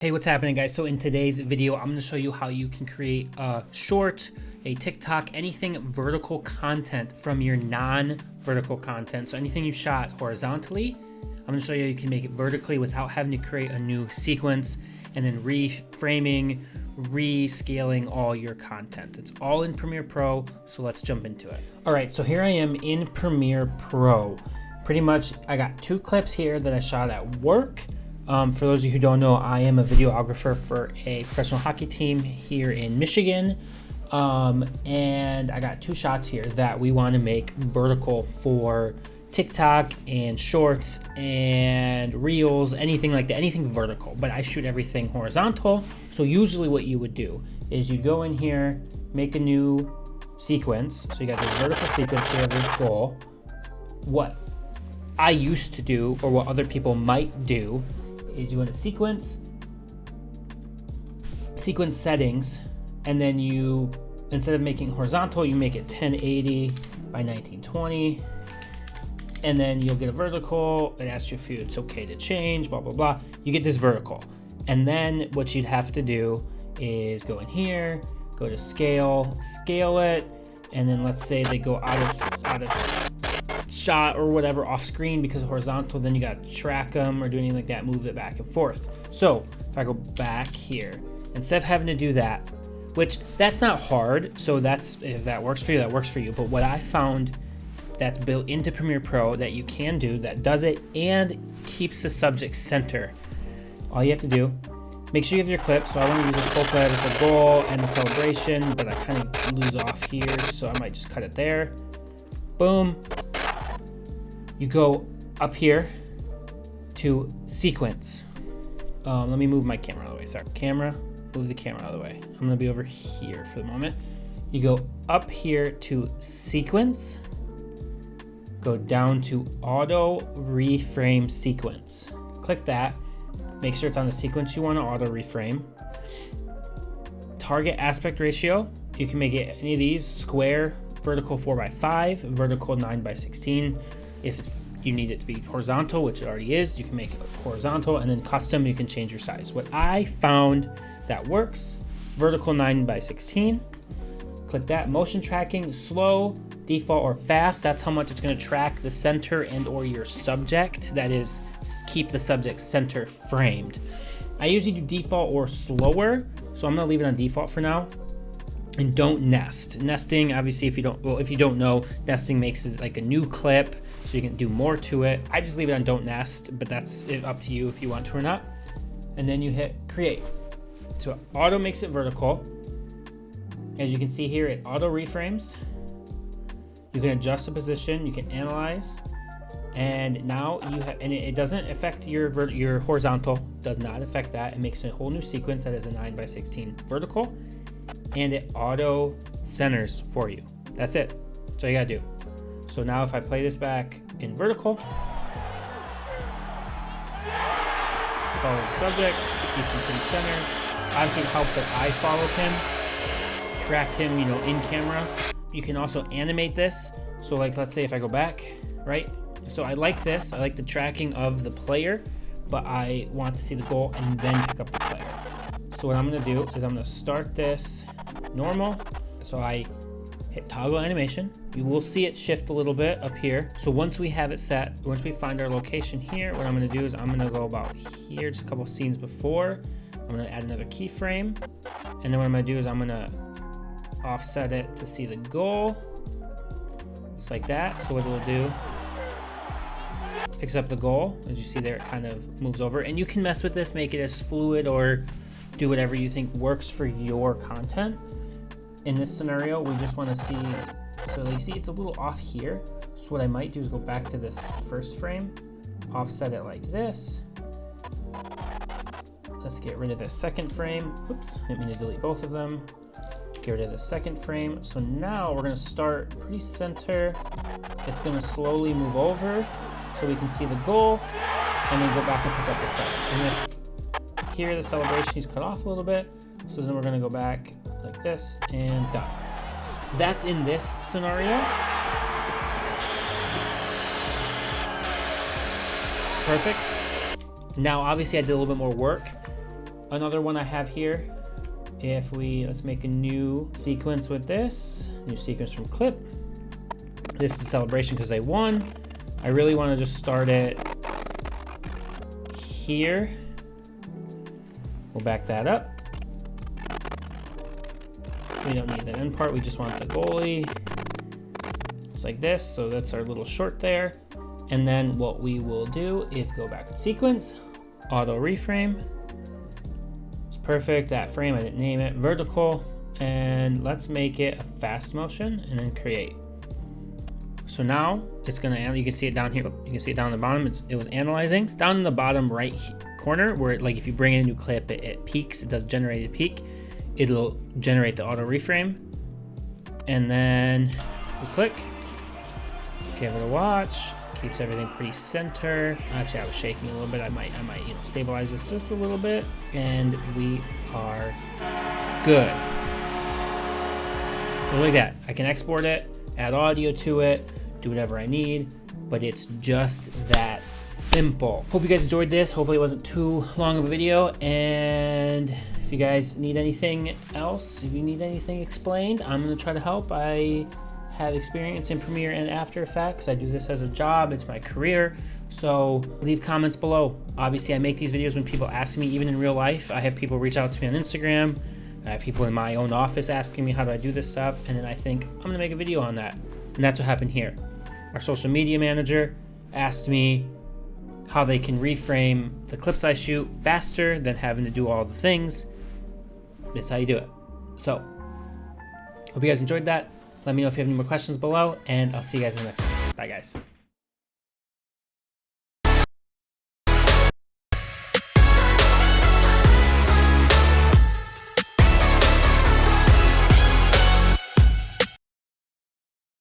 Hey, what's happening, guys? So in today's video, I'm going to show you how you can create a short, a TikTok, anything vertical content from your non-vertical content. So anything you shot horizontally, I'm going to show you how you can make it vertically without having to create a new sequence and then reframing, rescaling all your content. It's all in Premiere Pro, so let's jump into it. All right, so here I am in Premiere Pro. Pretty much, I got two clips here that I shot at work. For those of you who don't know, I am a videographer for a professional hockey team here in Michigan. And I got two shots here that we want to make vertical for TikTok and shorts and reels, anything like that, anything vertical, but I shoot everything horizontal. So usually what you would do is you go in here, make a new sequence. So you got this vertical sequence here of this goal. What I used to do, or what other people might do, is you go into sequence settings, and then you, instead of making horizontal, you make it 1080 by 1920, and then you'll get a vertical. It asks you if it's okay to change, blah blah blah. You get this vertical, and then what you'd have to do is go in here, go to scale it, and then let's say they go out of shot or whatever off screen because horizontal, then you got to track them or do anything like that, move it back and forth. So if I go back here, instead of having to do that, which that's not hard, so that's, if that works for you, that works for you. But what I found that's built into Premiere Pro that you can do that does it and keeps the subject center, all you have to do, make sure you have your clip. So I want to use this full clip with the goal and the celebration, but I kind of lose off here, so I might just cut it there. Boom. You go up here to sequence. Let me move my camera out of the way. Sorry, camera, move the camera out of the way. I'm gonna be over here for the moment. You go up here to sequence, go down to auto reframe sequence. Click that, make sure it's on the sequence you wanna auto reframe. Target aspect ratio, you can make it any of these, square, vertical 4:5, vertical 9:16. If you need it to be horizontal, which it already is, you can make it horizontal, and then custom, you can change your size. What I found that works, vertical 9:16. Click that. Motion tracking, slow, default, or fast. That's how much it's going to track the center and or your subject. That is, keep the subject center framed. I usually do default or slower, so I'm going to leave it on default for now. And don't nest. Nesting, obviously, if you don't know, nesting makes it like a new clip, so you can do more to it. I just leave it on don't nest, but that's up to you if you want to or not. And then you hit create. So auto makes it vertical. As you can see here, it auto reframes. You can adjust the position, you can analyze, and now you have, and it doesn't affect your horizontal, does not affect that. It makes a whole new sequence that is a 9:16 vertical. And it auto centers for you. That's it. That's all you gotta do. So now if I play this back in vertical, follow the subject, keeps him pretty center. Obviously it helps that I followed him, tracked him, in camera. You can also animate this. So like, let's say if I go back, right? So I like this, I like the tracking of the player, but I want to see the goal and then pick up the player. So what I'm gonna do is I'm gonna start this normal. So I hit toggle animation. You will see it shift a little bit up here. So once we have it set, once we find our location here, what I'm gonna do is I'm gonna go about here, just a couple scenes before. I'm gonna add another keyframe. And then what I'm gonna do is I'm gonna offset it to see the goal. Just like that. So what it'll do, picks up the goal. As you see there, it kind of moves over. And you can mess with this, make it as fluid or do whatever you think works for your content. In this scenario, we just want to see, so you see it's a little off here. So what I might do is go back to this first frame, offset it like this. Let's get rid of this second frame. Oops, didn't mean to delete both of them. Get rid of the second frame. So now we're gonna start pretty center. It's gonna slowly move over so we can see the goal, and then go back and pick up the play. And then here the celebration is cut off a little bit, so then we're going to go back like this and done. That's in this scenario. Perfect. Now obviously I did a little bit more work. another one I have here, if we, let's make a new sequence with this, new sequence from clip. This is a celebration because they won. I really want to just start it here. We'll back that up. We don't need that end part. We just want the goalie. Just like this. So that's our little short there. And then what we will do is go back to sequence, auto reframe. It's perfect. That frame, I didn't name it, vertical. And let's make it a fast motion and then create. So now it's gonna, you can see it down here. You can see it down the bottom. It was analyzing. Down in the bottom right corner where like if you bring in a new clip, it peaks, it does generated peak. It'll generate the auto reframe. And then we click, give it a watch, keeps everything pretty center. Actually, I was shaking a little bit. I might stabilize this just a little bit, and we are good. Just like that. I can export it, add audio to it, do whatever I need, but it's just that simple. Hope you guys enjoyed this. Hopefully it wasn't too long of a video, and if you guys need anything else, if you need anything explained, I'm gonna try to help. I have experience in Premiere and After Effects. I do this as a job, it's my career. So leave comments below. Obviously I make these videos when people ask me, even in real life. I have people reach out to me on Instagram. I have people in my own office asking me how do I do this stuff, and then I think I'm gonna make a video on that. And that's what happened here. Our social media manager asked me how they can reframe the clips I shoot faster than having to do all the things. That's how you do it. So, hope you guys enjoyed that. Let me know if you have any more questions below, and I'll see you guys in the next one. Bye, guys.